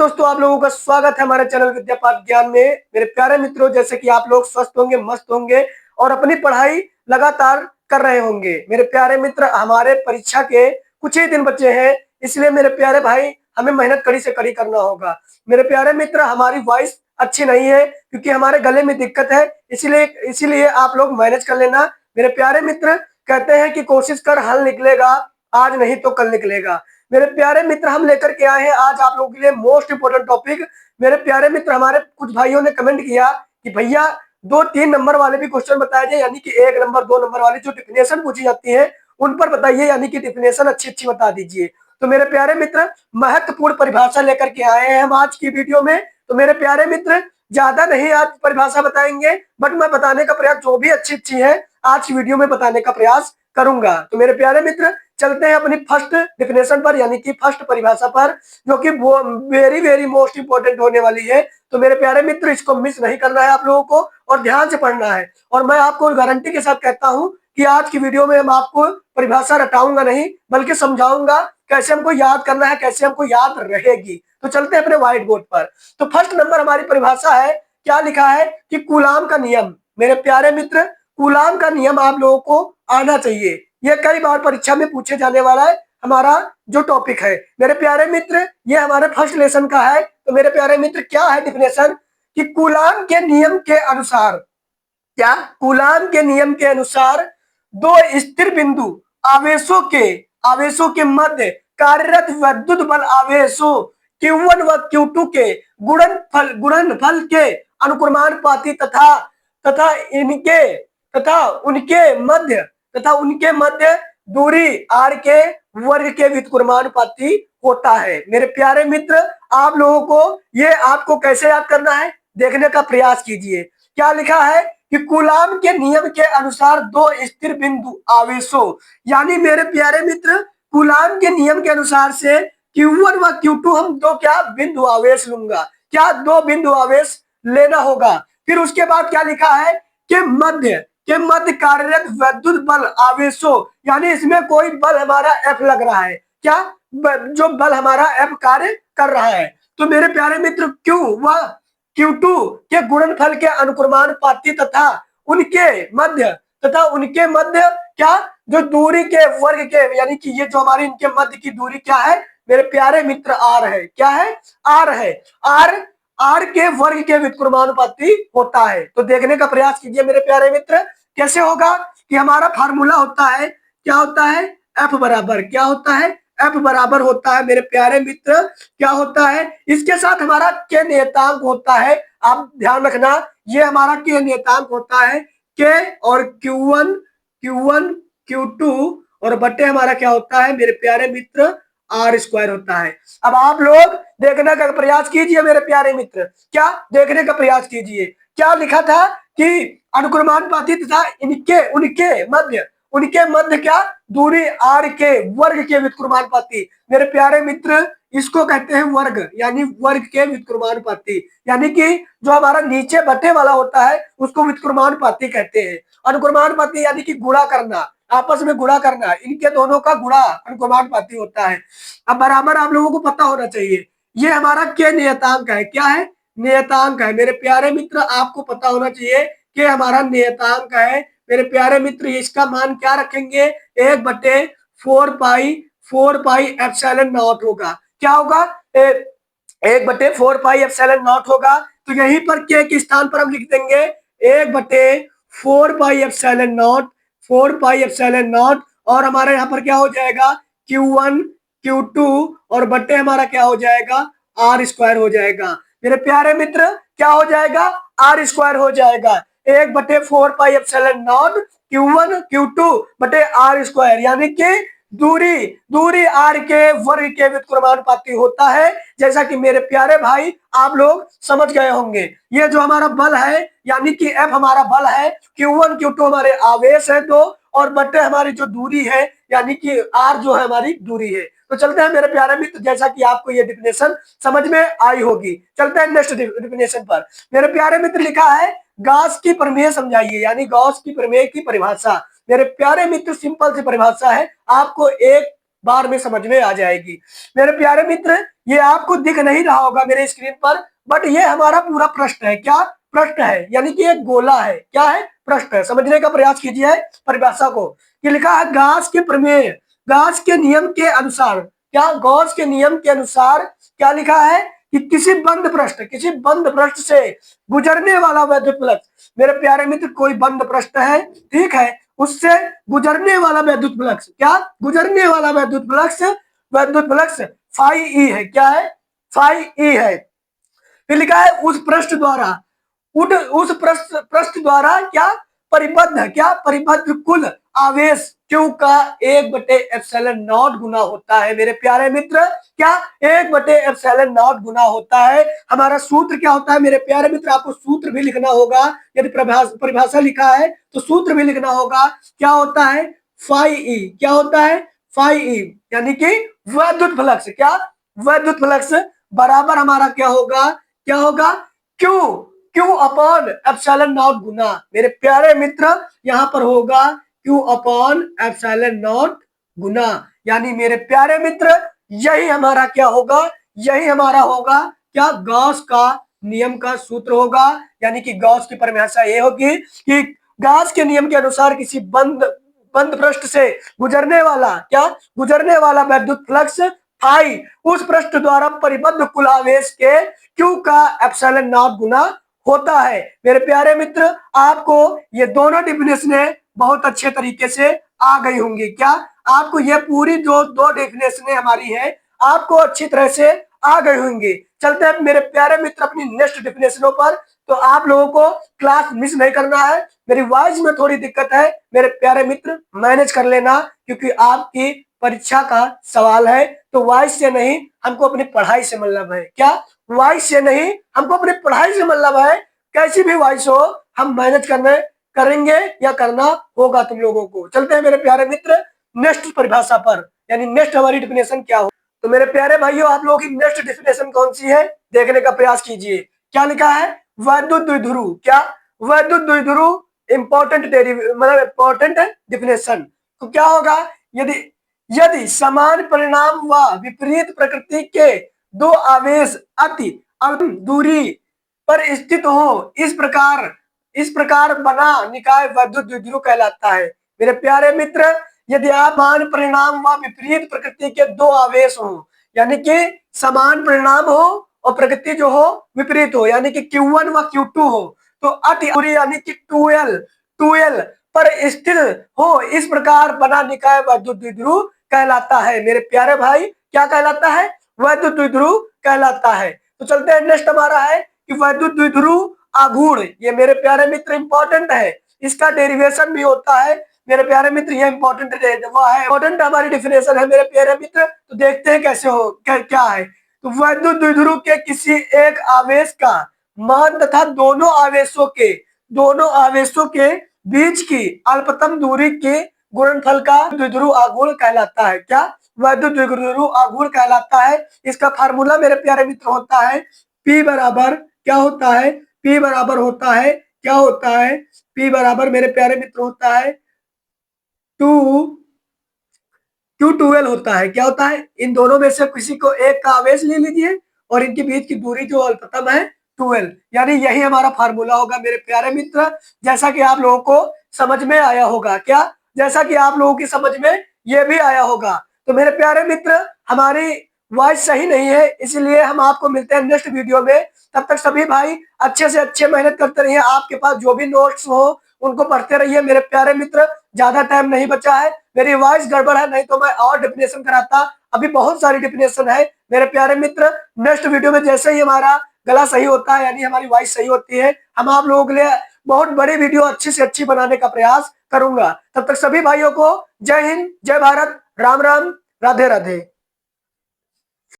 दोस्तों, आप लोगों का स्वागत है हमारे चैनल विद्या पाठ ज्ञान में। मेरे प्यारे मित्रों, जैसे कि आप लोग स्वस्थ होंगे, मस्त होंगे और अपनी पढ़ाई लगातार कर रहे होंगे। मेरे प्यारे मित्र, हमारे परीक्षा के कुछ ही दिन बचे हैं, इसलिए मेरे प्यारे भाई हमें मेहनत कड़ी से कड़ी करना होगा। मेरे प्यारे मित्र, हमारी वॉइस अच्छी नहीं है क्योंकि हमारे गले में दिक्कत है, इसीलिए इसीलिए आप लोग मैनेज कर लेना। मेरे प्यारे मित्र, कहते हैं कि कोशिश कर हल निकलेगा, आज नहीं तो कल निकलेगा। मेरे प्यारे मित्र, हम लेकर के आए हैं आज आप लोगों के लिए मोस्ट इंपोर्टेंट टॉपिक। मेरे प्यारे मित्र, हमारे कुछ भाइयों ने कमेंट किया कि भैया 2-3 नंबर वाले भी क्वेश्चन बताए जाए, यानी कि 1 नंबर 2 नंबर वाली जो डिफिनेशन पूछी जाती है उन पर बताइए, यानी कि डिफिनेशन अच्छी अच्छी बता दीजिए। तो मेरे प्यारे मित्र, महत्वपूर्ण परिभाषा लेकर के आए हैं हम आज की वीडियो में। तो मेरे प्यारे मित्र, ज्यादा नहीं आज परिभाषा बताएंगे, बट मैं बताने का प्रयास जो भी अच्छी अच्छी है आज की वीडियो में बताने का प्रयास करूंगा। तो मेरे प्यारे मित्र, चलते हैं अपनी फर्स्ट डिफिनेशन पर, यानी कि फर्स्ट परिभाषा पर, जो कि वेरी वेरी मोस्ट इंपोर्टेंट होने वाली है। तो मेरे प्यारे मित्र, इसको मिस नहीं करना है आप लोगों को और ध्यान से पढ़ना है। और मैं आपको गारंटी के साथ कहता हूं कि आज की वीडियो में मैं आपको परिभाषा रटाऊंगा नहीं, बल्कि समझाऊंगा कैसे हमको याद करना है, कैसे हमको याद रहेगी। तो चलते हैं अपने व्हाइट बोर्ड पर। तो फर्स्ट नंबर हमारी परिभाषा है, क्या लिखा है कि कूलाम का नियम। मेरे प्यारे मित्र, कूलाम का नियम आप लोगों को आना चाहिए। ये कई बार परीक्षा में पूछे जाने वाला है हमारा जो टॉपिक है। मेरे प्यारे मित्र, ये हमारे फर्स्ट लेसन का है। तो मेरे प्यारे मित्र, क्या है डिफिनेशन कि कूलाम के नियम के अनुसार, क्या कूलाम के नियम के अनुसार दो स्थिर बिंदु आवेशों के मध्य कार्यरत विद्युत बल आवेशों Q1 व Q2 के गुणनफल के अनुक्रमानुपाती तथा तथा इनके तथा उनके मध्य दूरी r के वर्ग के व्युत्क्रमानुपाती होता है। मेरे प्यारे मित्र, आप लोगों को ये आपको कैसे याद करना है देखने का प्रयास कीजिए। क्या लिखा है कि कूलाम के नियम के अनुसार दो स्थिर बिंदु आवेशों, यानी मेरे प्यारे मित्र, कूलाम के नियम के अनुसार से Q1 व Q2 हम दो क्या बिंदु आवेश लूंगा, क्या दो बिंदु आवेश लेना होगा। फिर उसके बाद क्या लिखा है कि मध्य कार्यरत विद्युत बल आवेशों, यानी इसमें कोई बल हमारा F लग रहा है, क्या जो बल हमारा F कार्य कर रहा है। तो मेरे प्यारे मित्र, Q व Q2 के गुणनफल के अनुक्रमानुपाती तथा उनके मध्य क्या जो दूरी के वर्ग के, यानी कि ये जो हमारी इनके मध्य की दूरी क्या है मेरे प्यारे मित्र, R है। क्या है? R है। R के वर्ग के व्युत्क्रमानुपाती होता है। तो देखने का प्रयास कीजिए मेरे प्यारे मित्र, कैसे होगा कि हमारा फार्मूला होता है, क्या होता है, F बराबर, क्या होता है, F बराबर होता है मेरे प्यारे मित्र, क्या होता है, इसके साथ हमारा के नियतांक होता है। आप ध्यान रखना, ये हमारा के नियतांक होता है के और Q1 Q2 और बटे हमारा क्या होता है मेरे प्यारे मित्र, R स्क्वायर होता है। अब आप लोग देखने का प्रयास कीजिए मेरे प्यारे मित्र, क्या देखने का प्रयास कीजिए, क्या लिखा था कि अनुक्रमानुपाती तथा उनके मध्य क्या दूरी R के वर्ग के व्युत्क्रमानुपाती। मेरे प्यारे मित्र, इसको कहते हैं वर्ग, यानी वर्ग के व्युत्क्रमानुपाती, यानी कि जो हमारा नीचे बटे वाला होता है उसको व्युत्क्रमानुपाती कहते हैं। अनुक्रमानुपाती यानी कि गुणा करना, आपस में गुणा करना, इनके दोनों का गुणा अनुक्रमानुपाती होता है। अब बराबर आप लोगों को पता होना चाहिए, ये हमारा के नियतांक है, क्या है, नियतांक है। मेरे प्यारे मित्र, आपको पता होना चाहिए कि हमारा नियतांक है। मेरे प्यारे मित्र, इसका मान क्या रखेंगे, 1/4 पाई एप्सिलॉन नॉट होगा। क्या होगा, 1/4 पाई एप्सिलॉन नॉट होगा। तो यहीं पर के स्थान पर हम लिख देंगे 1/4 पाई एप्सिलॉन नॉट और हमारे यहाँ पर क्या हो जाएगा, Q1 Q2 और बटे हमारा क्या हो जाएगा, R स्क्वायर हो जाएगा। मेरे प्यारे मित्र, क्या हो जाएगा, R स्क्वायर हो जाएगा। 1/4 pi epsilon not Q1 Q2 बटे R स्क्वायर, यानी कि दूरी R के वर्ग के व्युत्क्रमानुपाती होता है। जैसा कि मेरे प्यारे भाई आप लोग समझ गए होंगे, ये जो हमारा बल है, यानी कि F हमारा बल है, Q1 Q2 हमारे आवेश है दो, और बटे हमारी जो दूरी है, यानी कि R जो है हमारी दूरी है। तो चलते हैं मेरे प्यारे मित्र, जैसा कि आपको ये डिफिनेशन समझ में आई होगी, चलते हैं नेक्स्ट डिफिनेशन पर। मेरे प्यारे मित्र, लिखा है गॉस की प्रमेय समझाइए, यानी गॉस की प्रमेय की परिभाषा। मेरे प्यारे मित्र, सिंपल सी परिभाषा है, आपको एक बार में समझ में आ जाएगी। मेरे प्यारे मित्र, ये आपको दिख नहीं रहा होगा मेरे स्क्रीन पर, बट ये हमारा पूरा पृष्ठ है। क्या पृष्ठ है? यानी कि एक गोला है। क्या है? पृष्ठ है। समझने का प्रयास कीजिए परिभाषा को। ये लिखा है गॉस के प्रमेय, गॉस के नियम के अनुसार। क्या? गॉस के नियम के अनुसार क्या लिखा है कि किसी बंद पृष्ठ से गुजरने वाला वैद्युत फ्लक्स, मेरे प्यारे मित्र कोई बंद पृष्ठ है, ठीक है, उससे गुजरने वाला वैद्युत फ्लक्स, क्या? गुजरने वाला वैद्युत फ्लक्स फाई ई है। क्या है? फाई ई है। फिर लिखा है उस पृष्ठ द्वारा, उस पृष्ठ द्वारा क्या परिबद्ध है, क्या परिबद्ध कुल आवेश Q का 1/ε0 गुना होता है। मेरे प्यारे मित्र, क्या 1/ε0 गुना होता है। हमारा सूत्र क्या होता है मेरे प्यारे मित्र? आपको सूत्र भी लिखना होगा। यदि परिभाषा लिखा है तो सूत्र भी लिखना होगा। क्या होता है? Phi e. क्या होता है? फाई ई, यानी कि वैद्युत फ्लक्स। क्या? वैद्युत फ्लक्स बराबर हमारा क्या होगा? क्या होगा? Q, Q upon epsilon naught गुना। मेरे प्यारे मित्र, यहां पर होगा क्यू अपॉन एप्सिलॉन नॉट गुना। यानी मेरे प्यारे मित्र, यही हमारा क्या होगा? यही हमारा होगा क्या? गॉस का नियम का सूत्र होगा। यानी कि गॉस की परिभाषा ये होगी कि गॉस के नियम के अनुसार किसी बंद पृष्ठ से गुजरने वाला, क्या गुजरने वाला वैद्युत फ्लक्स फाई उस पृष्ठ द्वारा परिबद्ध कुल आवेश के क्यू का एप्सिलॉन नॉट गुना होता है। मेरे प्यारे मित्र, आपको ये दोनों डेफिनेशन बहुत अच्छे तरीके से आ गई होंगी। क्या आपको ये पूरी जो दो डेफिनेशन हमारी है आपको अच्छी तरह से आ गई होंगी। चलते हैं मेरे प्यारे मित्र अपनी नेक्स्ट डेफिनेशनों पर। तो आप लोगों को क्लास मिस नहीं करना है। मेरी वॉइस में थोड़ी दिक्कत है मेरे प्यारे मित्र, मैनेज कर लेना, क्योंकि आपकी परीक्षा का सवाल है। तो वॉइस से नहीं, हमको अपनी पढ़ाई से मतलब है। क्या? वॉइस से नहीं, हमको अपनी पढ़ाई से मतलब है। कैसी भी वॉइस हो, हम मैनेज करेंगे या करना होगा तुम लोगों को। चलते हैं मेरे प्यारे मित्र नेक्स्ट परिभाषा पर, यानी नेक्स्ट हमारी डिफिनेशन क्या हो। तो मेरे प्यारे भाइयों, आप लोगों की नेक्स्ट डिफिनेशन कौन सी है देखने का प्रयास कीजिए। क्या लिखा है? वैद्युत द्विध्रुव। क्या? वैद्युत द्विध्रुव इंपॉर्टेंट मतलब इंपॉर्टेंट डिफिनेशन। तो क्या होगा? यदि यदि समान परिणाम व विपरीत प्रकृति के दो आवेश अति अल्प दूरी पर स्थित हो, इस प्रकार बना निकाय वैद्युत द्विध्रुव कहलाता है। मेरे प्यारे मित्र, यदि आप समान परिणाम व विपरीत प्रकृति के दो आवेश हो, यानी कि समान परिणाम हो और प्रकृति जो हो विपरीत हो, यानी कि Q1 व Q2 हो, तो अति दूरी यानी कि 2L पर स्थिर हो, इस प्रकार बना निकाय वैद्युत द्विध्रुव कहलाता है। मेरे प्यारे भाई, क्या कहलाता है? वैद्युत द्विध्रुव कहलाता है। तो चलते हैं नेक्स्ट हमारा है कि वैद्युत द्विध्रुव आघूर्ण। ये मेरे प्यारे मित्र इंपॉर्टेंट है, इसका डेरिवेशन भी होता है। मेरे प्यारे मित्र, ये इंपॉर्टेंट हमारी डिफिनेशन है मेरे प्यारे मित्र। तो देखते हैं कैसे हो क्या है। तो वैद्युत द्विध्रुव के किसी एक आवेश का मान तथा दोनों आवेशों के बीच की अल्पतम दूरी के गुणनफल का द्विध्रुव आघूर्ण कहलाता है। क्या? वैद्युत द्विध्रुव आघूर्ण कहलाता है। इसका फार्मूला मेरे प्यारे मित्र होता है P बराबर क्या होता है? P बराबर होता है क्या होता है? P बराबर मेरे प्यारे मित्र होता है 2Q12 होता है। क्या होता है? इन दोनों में से किसी को एक का आवेश ले लीजिए और इनके बीच की दूरी जो अल्पतम है 12, यानी यही हमारा फार्मूला होगा मेरे प्यारे मित्र। जैसा कि आप लोगों को समझ में आया होगा। क्या? जैसा कि आप लोगों की समझ में ये भी आया होगा। तो मेरे प्यारे मित्र, हमारी वॉइस सही नहीं है, इसलिए हम आपको मिलते हैं नेक्स्ट वीडियो में। तब तक सभी भाई अच्छे से अच्छे मेहनत करते रहिए। आपके पास जो भी नोट्स हो उनको पढ़ते रहिए मेरे प्यारे मित्र। ज्यादा टाइम नहीं बचा है, मेरी वॉइस गड़बड़ है, नहीं तो मैं और डिफिनेशन कराता। अभी बहुत सारी डिफिनेशन है मेरे प्यारे मित्र। नेक्स्ट वीडियो में जैसे ही हमारा गला सही होता है, यानी हमारी वॉइस सही होती है, हम आप लोगों के लिए बहुत बड़ी वीडियो अच्छी से अच्छी बनाने का प्रयास करूंगा। तब तक सभी भाइयों को जय हिंद, जय भारत, राम राम, राधे राधे।